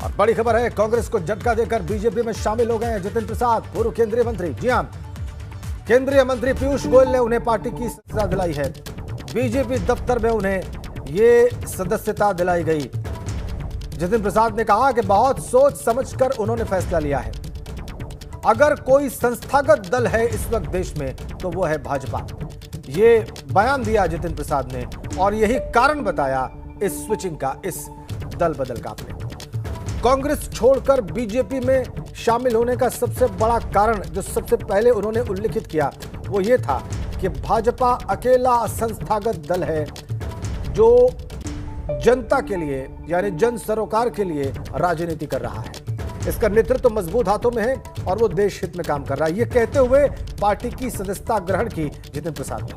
और बड़ी खबर है, कांग्रेस को झटका देकर बीजेपी में शामिल हो गए हैं जितिन प्रसाद, पूर्व केंद्रीय मंत्री। जी हां, केंद्रीय मंत्री पीयूष गोयल ने उन्हें पार्टी की सदस्यता दिलाई है। बीजेपी दफ्तर में उन्हें ये सदस्यता दिलाई गई। जितिन प्रसाद ने कहा कि बहुत सोच समझकर उन्होंने फैसला लिया है। अगर कोई संस्थागत दल है इस वक्त देश में तो वो है भाजपा। ये बयान दिया जितिन प्रसाद ने और यही कारण बताया इस स्विचिंग का, इस दल बदल का। आपने कांग्रेस छोड़कर बीजेपी में शामिल होने का सबसे बड़ा कारण जो सबसे पहले उन्होंने उल्लेखित किया वो ये था कि भाजपा अकेला संस्थागत दल है जो जनता के लिए यानी जन सरोकार के लिए राजनीति कर रहा है। इसका नेतृत्व मजबूत हाथों में है और वो देश हित में काम कर रहा है। ये कहते हुए पार्टी की सदस्यता ग्रहण की जितिन प्रसाद ने।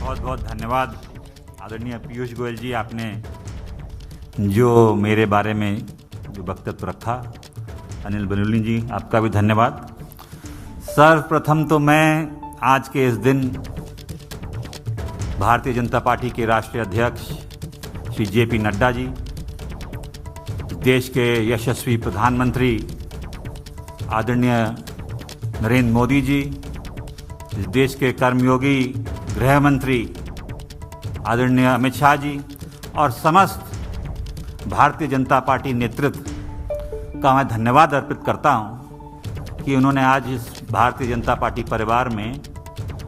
बहुत बहुत धन्यवाद आदरणीय पीयूष गोयल जी, आपने जो मेरे बारे में जो वक्तव्य रखा। अनिल बलूनी जी, आपका भी धन्यवाद। सर्वप्रथम तो मैं आज के इस दिन भारतीय जनता पार्टी के राष्ट्रीय अध्यक्ष श्री जेपी नड्डा जी, देश के यशस्वी प्रधानमंत्री आदरणीय नरेंद्र मोदी जी, इस देश के कर्मयोगी गृह मंत्री आदरणीय अमित शाह जी और समस्त भारतीय जनता पार्टी नेतृत्व का मैं धन्यवाद अर्पित करता हूं कि उन्होंने आज इस भारतीय जनता पार्टी परिवार में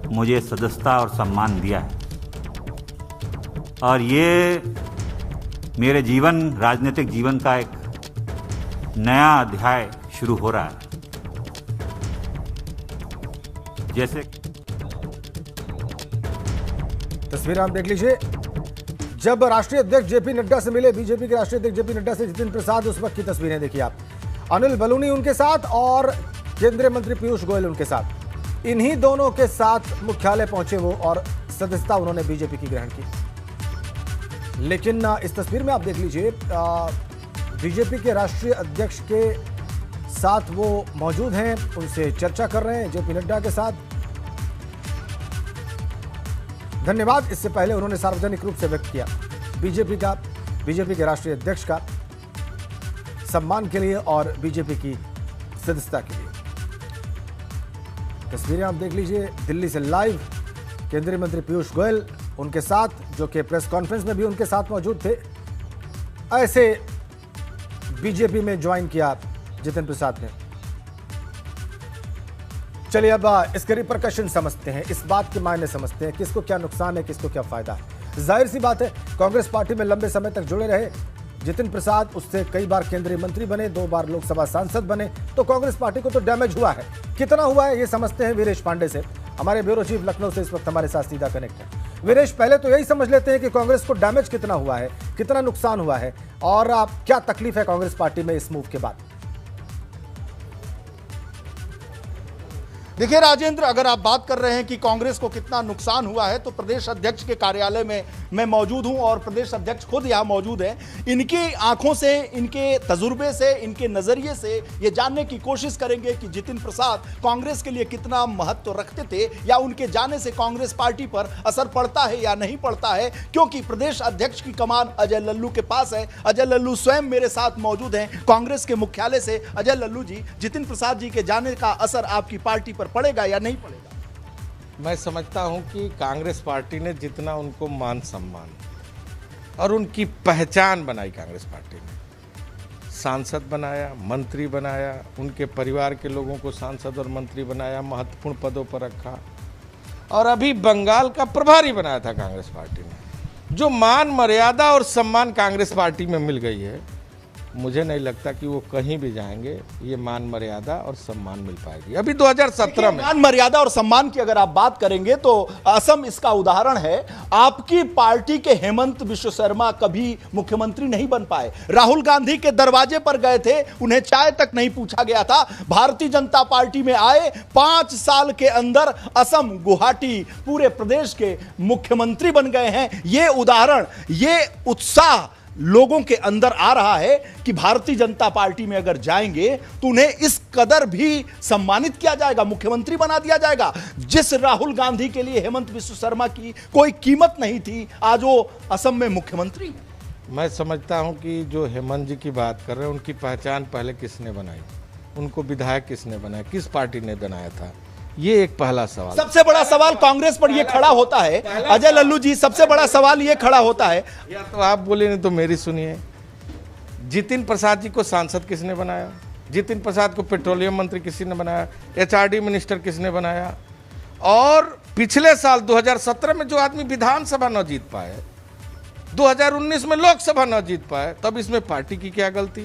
मुझे सदस्यता और सम्मान दिया है। और ये मेरे राजनीतिक जीवन का एक नया अध्याय शुरू हो रहा है। जैसे तस्वीर आप देख लीजिए, जब राष्ट्रीय अध्यक्ष जेपी नड्डा से मिले, बीजेपी के राष्ट्रीय अध्यक्ष जेपी नड्डा से जितिन प्रसाद, उस वक्त की तस्वीरें देखिए आप। अनिल बलूनी उनके साथ और केंद्रीय मंत्री पीयूष गोयल उनके साथ। इन्हीं दोनों के साथ मुख्यालय पहुंचे वो और सदस्यता उन्होंने बीजेपी की ग्रहण की। लेकिन इस तस्वीर में आप देख लीजिए, बीजेपी के राष्ट्रीय अध्यक्ष के साथ वो मौजूद हैं, उनसे चर्चा कर रहे हैं जेपी नड्डा के साथ। धन्यवाद इससे पहले उन्होंने सार्वजनिक रूप से व्यक्त किया बीजेपी के राष्ट्रीय अध्यक्ष का सम्मान के लिए और बीजेपी की सदस्यता के लिए। तस्वीरें आप देख लीजिए, दिल्ली से लाइव केंद्रीय मंत्री पीयूष गोयल उनके साथ, जो कि प्रेस कॉन्फ्रेंस में भी उनके साथ मौजूद थे। ऐसे बीजेपी में ज्वाइन किया जितिन प्रसाद ने। चलिए अब इसके रिपरकशन समझते हैं, इस बात के मायने समझते हैं, किसको क्या नुकसान है, किसको क्या फायदा है। जाहिर सी बात है, कांग्रेस पार्टी में लंबे समय तक जुड़े रहे जितिन प्रसाद, उससे कई बार केंद्रीय मंत्री बने, 2 बार लोकसभा सांसद बने, तो कांग्रेस पार्टी को तो डैमेज हुआ है। कितना हुआ है ये समझते हैं वीरेश पांडे से। हमारे ब्यूरो चीफ लखनऊ से इस वक्त हमारे साथ सीधा कनेक्ट है। वीरेश, पहले तो यही समझ लेते हैं कि कांग्रेस को डैमेज कितना हुआ है, कितना नुकसान हुआ है और क्या तकलीफ है कांग्रेस पार्टी में इस मूव के बाद। देखिए राजेंद्र, अगर आप बात कर रहे हैं कि कांग्रेस को कितना नुकसान हुआ है तो प्रदेश अध्यक्ष के कार्यालय में मैं मौजूद हूं और प्रदेश अध्यक्ष खुद यहां मौजूद हैं। इनकी आंखों से, इनके तजुर्बे से, इनके नजरिए से ये जानने की कोशिश करेंगे कि जितिन प्रसाद कांग्रेस के लिए कितना महत्व रखते थे या उनके जाने से कांग्रेस पार्टी पर असर पड़ता है या नहीं पड़ता है, क्योंकि प्रदेश अध्यक्ष की कमान अजय लल्लू के पास है। अजय लल्लू स्वयं मेरे साथ मौजूद हैं कांग्रेस के मुख्यालय से। अजय लल्लू जी, जितिन प्रसाद जी के जाने का असर आपकी पार्टी पर पड़ेगा या नहीं पड़ेगा? मैं समझता हूं कि कांग्रेस पार्टी ने जितना उनको मान सम्मान और उनकी पहचान बनाई, कांग्रेस पार्टी ने सांसद बनाया, मंत्री बनाया, उनके परिवार के लोगों को सांसद और मंत्री बनाया, महत्वपूर्ण पदों पर रखा और अभी बंगाल का प्रभारी बनाया था कांग्रेस पार्टी ने। जो मान मर्यादा और सम्मान कांग्रेस पार्टी में मिल गई है, मुझे नहीं लगता कि वो कहीं भी जाएंगे ये मान मर्यादा और सम्मान मिल पाएगी। अभी 2017 में मान मर्यादा और सम्मान की अगर आप बात करेंगे तो असम इसका उदाहरण है। आपकी पार्टी के हेमंत बिश्व शर्मा कभी मुख्यमंत्री नहीं बन पाए, राहुल गांधी के दरवाजे पर गए थे, उन्हें चाय तक नहीं पूछा गया था। भारतीय जनता पार्टी में आए, 5 साल के अंदर असम, गुवाहाटी, पूरे प्रदेश के मुख्यमंत्री बन गए हैं। ये उदाहरण, ये उत्साह लोगों के अंदर आ रहा है कि भारतीय जनता पार्टी में अगर जाएंगे तो उन्हें इस कदर भी सम्मानित किया जाएगा, मुख्यमंत्री बना दिया जाएगा। जिस राहुल गांधी के लिए हेमंत बिश्व शर्मा की कोई कीमत नहीं थी, आज वो असम में मुख्यमंत्री है। मैं समझता हूं कि जो हेमंत जी की बात कर रहे हैं उनकी पहचान पहले किसने बनाई, उनको विधायक किसने बनाया, किस पार्टी ने बनाया था, ये एक पहला सवाल। सबसे बड़ा सवाल कांग्रेस पर यह खड़ा होता है अजय लल्लू जी, सबसे बड़ा सवाल यह खड़ा होता है, या तो आप बोले नहीं तो मेरी सुनिए। जितिन प्रसाद जी को सांसद किसने बनाया? जितिन प्रसाद को पेट्रोलियम मंत्री किसने बनाया? एचआरडी मिनिस्टर किसने बनाया? और पिछले साल 2017 में जो आदमी विधानसभा न जीत पाए, 2019 में लोकसभा न जीत पाए, तब इसमें पार्टी की क्या गलती?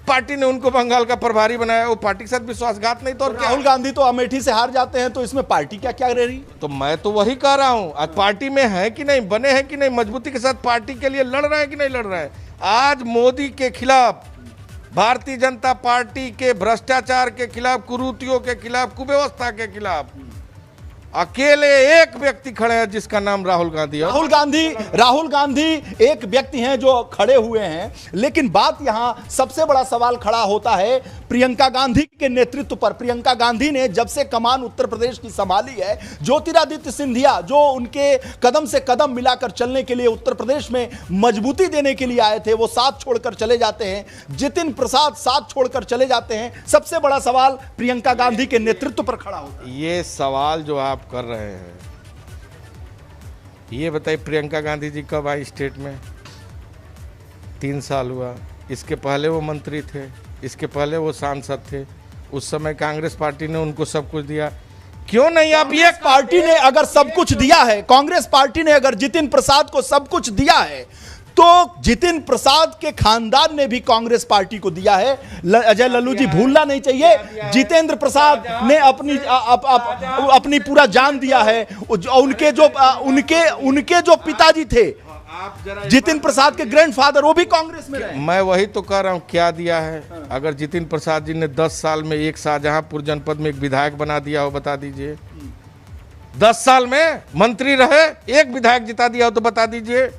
पार्टी ने उनको बंगाल का प्रभारी बनाया, वो पार्टी के साथ विश्वासघात नहीं तो और क्या? राहुल गांधी तो अमेठी से हार जाते हैं, तो इसमें पार्टी क्या क्या रह रही? तो मैं तो वही कह रहा हूं, आज पार्टी में है कि नहीं, बने हैं कि नहीं, मजबूती के साथ पार्टी के लिए लड़ रहे हैं कि नहीं लड़ रहे हैं। आज मोदी के खिलाफ, भारतीय जनता पार्टी के भ्रष्टाचार के खिलाफ, कुरीतियों के खिलाफ, कुव्यवस्था के खिलाफ अकेले एक व्यक्ति खड़े हैं जिसका नाम राहुल गांधी है। राहुल गांधी एक व्यक्ति हैं जो खड़े हुए हैं, लेकिन बात यहां सबसे बड़ा सवाल खड़ा होता है प्रियंका गांधी के नेतृत्व पर। प्रियंका गांधी ने जब से कमान उत्तर प्रदेश की संभाली है, ज्योतिरादित्य सिंधिया जो उनके कदम से कदम मिलाकर चलने के लिए उत्तर प्रदेश में मजबूती देने के लिए आए थे, वो साथ छोड़कर चले जाते हैं। जितिन प्रसाद साथ छोड़कर चले जाते हैं। सबसे बड़ा सवाल प्रियंका गांधी के नेतृत्व पर खड़ा होता है। ये सवाल जो आप कर रहे हैं, ये बताइए प्रियंका गांधी जी कब आई स्टेट में? 3 साल हुआ। इसके पहले वो मंत्री थे, इसके पहले वो सांसद थे। उस समय कांग्रेस पार्टी ने उनको सब कुछ दिया, क्यों नहीं? आप ये पार्टी ने अगर सब कुछ दिया है, कांग्रेस पार्टी ने अगर जितिन प्रसाद को सब कुछ दिया है, तो जितिन प्रसाद के खानदान ने भी कांग्रेस पार्टी को दिया है। अजय लल्लू जी भूलना नहीं चाहिए, जितेंद्र प्रसाद ने अपनी पूरा जान दिया है। उनके जो पिताजी थे जितिन प्रसाद के ग्रैंडफादर, वो भी कांग्रेस में रहे। मैं वही तो कह रहा हूं, क्या दिया है? अगर जितिन प्रसाद जी ने 10 साल में एक शाहजहांपुर जनपद में एक विधायक बना दिया हो, बता दीजिए। 10 साल में मंत्री रहे, एक विधायक जिता दिया हो तो बता दीजिए।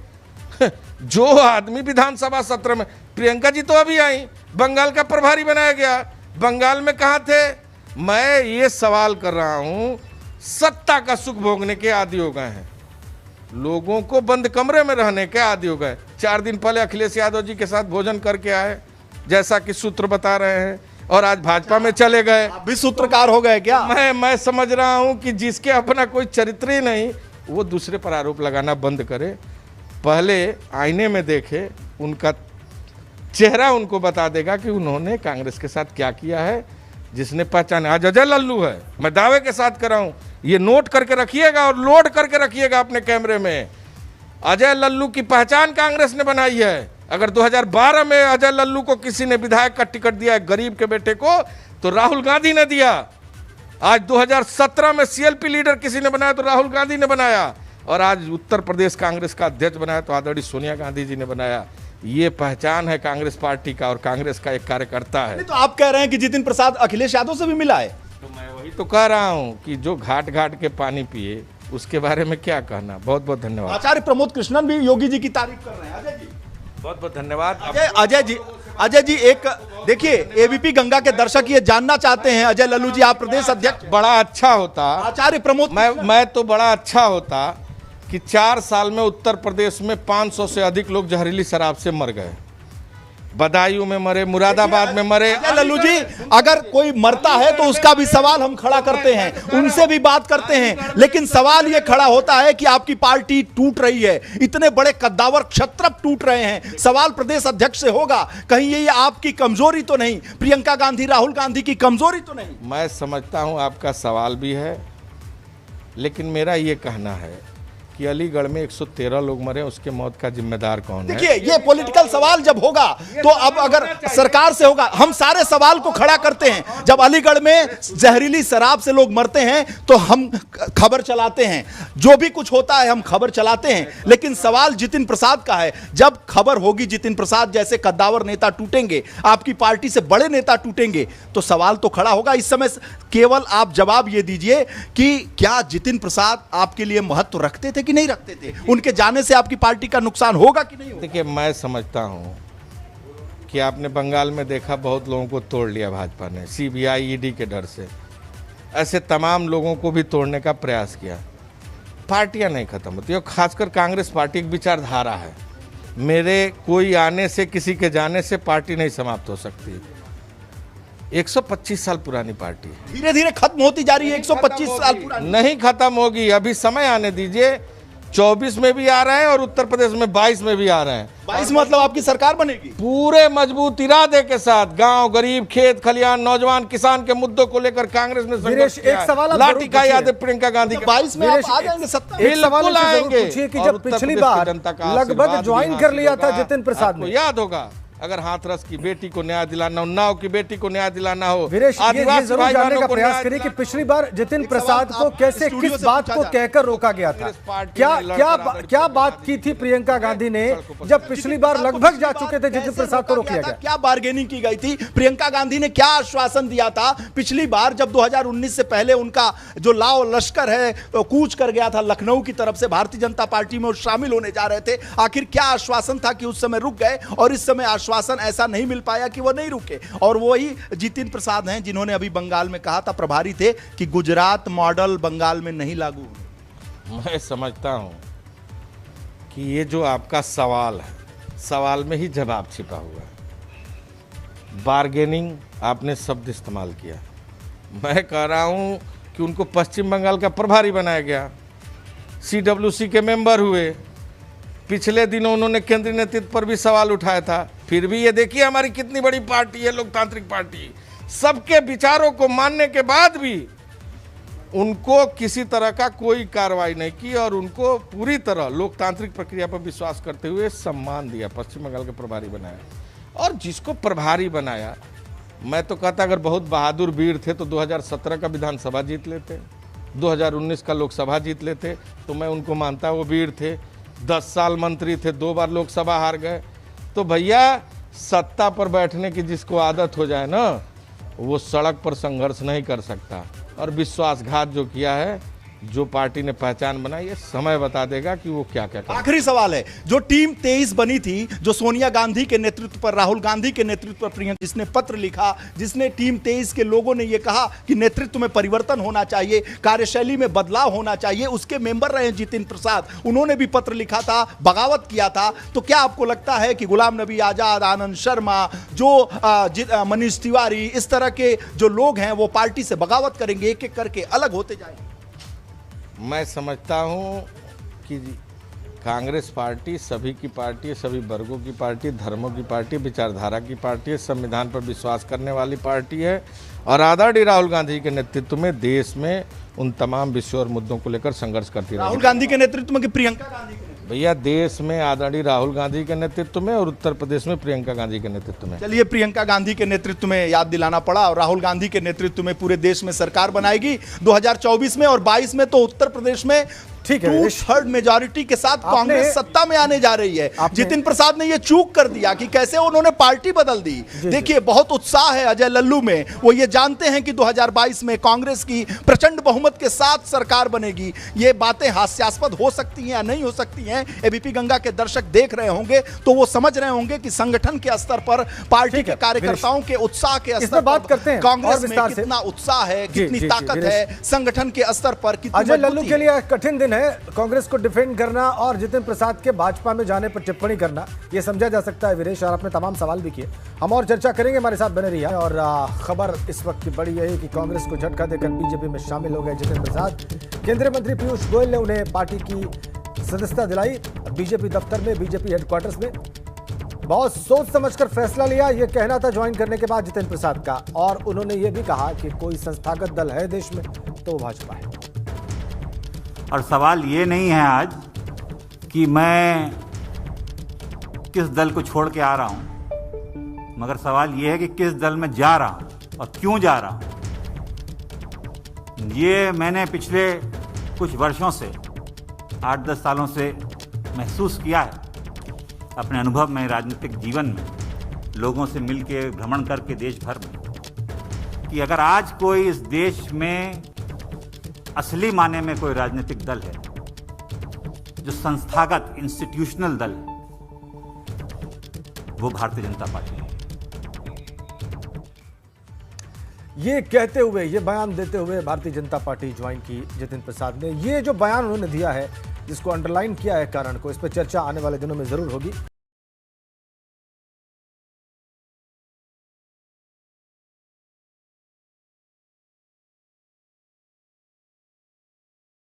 जो आदमी विधानसभा सत्र में, प्रियंका जी तो अभी आई, बंगाल का प्रभारी बनाया गया। बंगाल में कहां थे? मैं ये सवाल कर रहा हूं, सत्ता का सुख भोगने के आदी हो गए हैं, लोगों को बंद कमरे में रहने के आदी हो गए। 4 दिन पहले अखिलेश यादव जी के साथ भोजन करके आए, जैसा कि सूत्र बता रहे हैं, और आज भाजपा में चले गए। भी सूत्रकार हो गए क्या? मैं समझ रहा हूं कि जिसके अपना कोई चरित्र ही नहीं, वो दूसरे पर आरोप लगाना बंद करे। पहले आईने में देखे, उनका चेहरा उनको बता देगा कि उन्होंने कांग्रेस के साथ क्या किया है। जिसने पहचान, आज अजय लल्लू है, मैं दावे के साथ कर रहा हूं, ये नोट करके रखिएगा और लोड करके रखिएगा अपने कैमरे में। अजय लल्लू की पहचान कांग्रेस ने बनाई है। अगर 2012 में अजय लल्लू को किसी ने विधायक का टिकट दिया है, गरीब के बेटे को, तो राहुल गांधी ने दिया। आज 2017 में सीएलपी लीडर किसी ने बनाया तो राहुल गांधी ने बनाया, और आज उत्तर प्रदेश कांग्रेस का अध्यक्ष बनाया तो आदरणीय सोनिया गांधी जी ने बनाया। ये पहचान है कांग्रेस पार्टी का और कांग्रेस का एक कार्यकर्ता है। तो आप कह रहे हैं कि जितिन प्रसाद अखिलेश यादव से भी मिला है? तो मैं वही तो कह रहा हूं कि जो घाट घाट के पानी पिए, उसके बारे में क्या कहना। बहुत बहुत धन्यवाद। आचार्य प्रमोद कृष्णन भी योगी जी की तारीफ कर रहे हैं। अजय जी बहुत बहुत धन्यवाद। अजय जी एक देखिए, एबीपी गंगा के दर्शक ये जानना चाहते हैं, अजय लल्लू जी आप प्रदेश अध्यक्ष, बड़ा अच्छा होता आचार्य प्रमोद, मैं तो बड़ा अच्छा होता कि 4 साल में उत्तर प्रदेश में 500 से अधिक लोग जहरीली शराब से मर गए। बदायूं में मरे, मुरादाबाद में मरे। लल्लू जी अगर कोई मरता है तो उसका भी सवाल हम खड़ा करते हैं, उनसे भी बात करते हैं, लेकिन सवाल यह खड़ा होता है कि आपकी पार्टी टूट रही है, इतने बड़े कद्दावर क्षत्रप टूट रहे हैं। सवाल प्रदेश अध्यक्ष से होगा, कहीं ये आपकी कमजोरी तो नहीं, प्रियंका गांधी राहुल गांधी की कमजोरी तो नहीं? मैं समझता हूं आपका सवाल भी है, लेकिन मेरा ये कहना है कि अलीगढ़ में 113 लोग मरे, उसके मौत का जिम्मेदार कौन है? देखिए, ये पॉलिटिकल सवाल जब होगा तो अब अगर सरकार से होगा, हम सारे सवाल को खड़ा करते हैं। जब अलीगढ़ में जहरीली शराब से लोग मरते हैं तो हम खबर चलाते हैं, जो भी कुछ होता है हम खबर चलाते हैं, लेकिन सवाल जितिन प्रसाद का है। जब खबर होगी जितिन प्रसाद जैसे कद्दावर नेता टूटेंगे, आपकी पार्टी से बड़े नेता टूटेंगे, तो सवाल तो खड़ा होगा। इस समय केवल आप जवाब ये दीजिए कि क्या जितिन प्रसाद आपके लिए महत्व रखते थे कि नहीं रखते थे? उनके जाने से आपकी पार्टी का नुकसान होगा कि नहीं होगा? देखिए, मैं समझता हूं कि आपने बंगाल में देखा, बहुत लोगों को तोड़ लिया भाजपा ने, सीबीआई ईडी के डर से। ऐसे तमाम लोगों को भी तोड़ने का प्रयास किया। पार्टियां नहीं खत्म होती, और खासकर कांग्रेस पार्टी एक विचारधारा है। मेरे कोई आने से, किसी के जाने से पार्टी नहीं समाप्त हो सकती। 125 साल पुरानी पार्टी है, धीरे धीरे खत्म होती जा रही है। 125 साल पुरानी नहीं खत्म होगी, अभी समय आने दीजिए। 24 में भी आ रहे हैं और उत्तर प्रदेश में 22 में भी आ रहे हैं। 22 मतलब आपकी सरकार बनेगी पूरे मजबूत इरादे के साथ। गांव, गरीब, खेत खलियान, नौजवान, किसान के मुद्दों को लेकर कांग्रेस ने संघर्ष किया है। एक सवाल आप लाठी जरूर का पूछिए। याद है प्रियंका गांधी का। 22 में आप आ जाएंगे सत्ता में? एक सवाल बिल्कुल इनसे जरूर आएंगे। पूछिए कि और जब उत्तर पिछली प्रदेश की बार जनता का लगभग आशीर्वाद ज्वाइन भी कर लिया हासिल था होगा। जितिन प्रसाद आपको ने। याद होगा, अगर हाथरस की बेटी को न्याय दिलाना हो, उन्नाव की बेटी को न्याय दिलाना हो, वीरेश, ये आदिवासी जरूर भाई जानने बहनों का को प्रयास न्याय करिए कि दिलाना पिछली बार जितिन प्रसाद सवाल को आप कैसे, स्टूडियो किस से बात पूछा को जाए। कहकर रोका गया था? कांग्रेस पार्टी क्या ने क्या लड़कर क्या आदरणीय बात की थी प्रियंका गांधी ने जब पिछली बार लगभग जा चुके थे जितिन प्रसाद को रोक लिया गया? क्या बार्गेनिंग की गई थी? प्रियंका गांधी ने क्या आश्वासन दिया था पिछली बार जब 2019 से पहले उनका जो लाओ लश्कर है कूच कर गया था लखनऊ की तरफ से भारतीय जनता पार्टी में और शामिल होने जा रहे थे? आखिर क्या आश्वासन था कि उस समय रुक गए और इस समय आश्वासन ऐसा नहीं मिल पाया कि वो नहीं रुके? और वही जितिन प्रसाद हैं जिन्होंने अभी बंगाल में कहा था, प्रभारी थे, कि गुजरात मॉडल बंगाल में नहीं लागू। मैं समझता हूं कि ये जो आपका सवाल है, सवाल में ही जवाब छिपा हुआ है। बार्गेनिंग आपने शब्द इस्तेमाल किया। मैं कह रहा हूं कि उनको पश्चिम बंगाल का प्रभारी बनाया गया, CWC के मेंबर हुए। पिछले दिनों उन्होंने केंद्रीय नेतृत्व पर भी सवाल उठाया था। फिर भी ये देखिए हमारी कितनी बड़ी पार्टी है, लोकतांत्रिक पार्टी, सबके विचारों को मानने के बाद भी उनको किसी तरह का कोई कार्रवाई नहीं की और उनको पूरी तरह लोकतांत्रिक प्रक्रिया पर विश्वास करते हुए सम्मान दिया, पश्चिम बंगाल के प्रभारी बनाया। और जिसको प्रभारी बनाया, मैं तो कहता अगर बहुत बहादुर वीर थे तो 2017 का विधानसभा जीत लेते, 2019 का लोकसभा जीत लेते, तो मैं उनको मानता वो वीर थे। 10 साल मंत्री थे, 2 बार लोकसभा हार गए। तो भैया सत्ता पर बैठने की जिसको आदत हो जाए ना, वो सड़क पर संघर्ष नहीं कर सकता। और विश्वासघात जो किया है, जो पार्टी ने पहचान बनाई है, समय बता देगा कि वो क्या क्या कर। आखिरी सवाल है, जो टीम 23 बनी थी, जो सोनिया गांधी के नेतृत्व पर, राहुल गांधी के नेतृत्व पर प्रियंका, जिसने पत्र लिखा, जिसने टीम 23 के लोगों ने ये कहा कि नेतृत्व में परिवर्तन होना चाहिए, कार्यशैली में बदलाव होना चाहिए, उसके मेंबर रहे जितिन प्रसाद, उन्होंने भी पत्र लिखा था, बगावत किया था। तो क्या आपको लगता है कि गुलाम नबी आजाद, आनंद शर्मा, जो मनीष तिवारी, इस तरह के जो लोग हैं वो पार्टी से बगावत करेंगे, एक एक करके अलग होते जाएंगे? मैं समझता हूं कि कांग्रेस पार्टी सभी की पार्टी है, सभी वर्गों की पार्टी, धर्मों की पार्टी, विचारधारा की पार्टी है, संविधान पर विश्वास करने वाली पार्टी है। और आदरणीय राहुल गांधी के नेतृत्व में देश में उन तमाम विषयों और मुद्दों को लेकर संघर्ष करती रही। राहुल गांधी के नेतृत्व में कि प्रियंका गांधी के? भैया देश में आदरणीय राहुल गांधी के नेतृत्व में और उत्तर प्रदेश में प्रियंका गांधी के नेतृत्व में। चलिए, प्रियंका गांधी के नेतृत्व में याद दिलाना पड़ा और राहुल गांधी के नेतृत्व में पूरे देश में सरकार बनाएगी 2024 में, और 22 में तो उत्तर प्रदेश में ठीक है, 2/3 मेजॉरिटी के साथ कांग्रेस सत्ता में आने जा रही है। जितिन प्रसाद ने यह चूक कर दिया कि कैसे उन्होंने पार्टी बदल दी। देखिए, बहुत उत्साह है अजय लल्लू में, वो ये जानते हैं कि 2022 में कांग्रेस की प्रचंड बहुमत के साथ सरकार बनेगी। ये बातें हास्यास्पद हो सकती हैं या नहीं हो सकती हैं, एबीपी गंगा के दर्शक देख रहे होंगे तो वो समझ रहे होंगे कि संगठन के स्तर पर, पार्टी के कार्यकर्ताओं के उत्साह के स्तर पर बात करते हैं कांग्रेस में कितना उत्साह है, कितनी ताकत है, संगठन के स्तर पर कितनी अजय लल्लू के लिए कठिन दिन है कांग्रेस को डिफेंड करना और जितिन प्रसाद के भाजपा में जाने पर टिप्पणी करना, यह समझा जा सकता है वीरेश, और आपने तमाम सवाल भी किए। हम और चर्चा करेंगे, हमारे साथ बने रहिए। और खबर इस वक्त की बड़ी यही कि कांग्रेस को झटका देकर बीजेपी में शामिल हो गए जितिन प्रसाद। केंद्रीय मंत्री पीयूष गोयल ने उन्हें पार्टी की सदस्यता दिलाई। बीजेपी दफ्तर में, बीजेपी हेडक्वार्टर्स में बहुत सोच समझकर फैसला लिया, यह कहना था ज्वाइन करने के बाद जितिन प्रसाद का। और उन्होंने यह भी कहा कि कोई संस्थागत दल है देश में तो भाजपा है। और सवाल ये नहीं है आज कि मैं किस दल को छोड़ के आ रहा हूं, मगर सवाल ये है कि किस दल में जा रहा हूं और क्यों जा रहा हूं। ये मैंने पिछले कुछ वर्षों से, 8-10 सालों से महसूस किया है अपने अनुभव में, राजनीतिक जीवन में, लोगों से मिलके, भ्रमण करके देश भर में, कि अगर आज कोई इस देश में असली माने में कोई राजनीतिक दल है, जो संस्थागत इंस्टीट्यूशनल दल है, वो भारतीय जनता पार्टी है। ये कहते हुए, ये बयान देते हुए भारतीय जनता पार्टी ज्वाइन की जितिन प्रसाद ने। ये जो बयान उन्होंने दिया है, जिसको अंडरलाइन किया है कारण को, इस पर चर्चा आने वाले दिनों में जरूर होगी।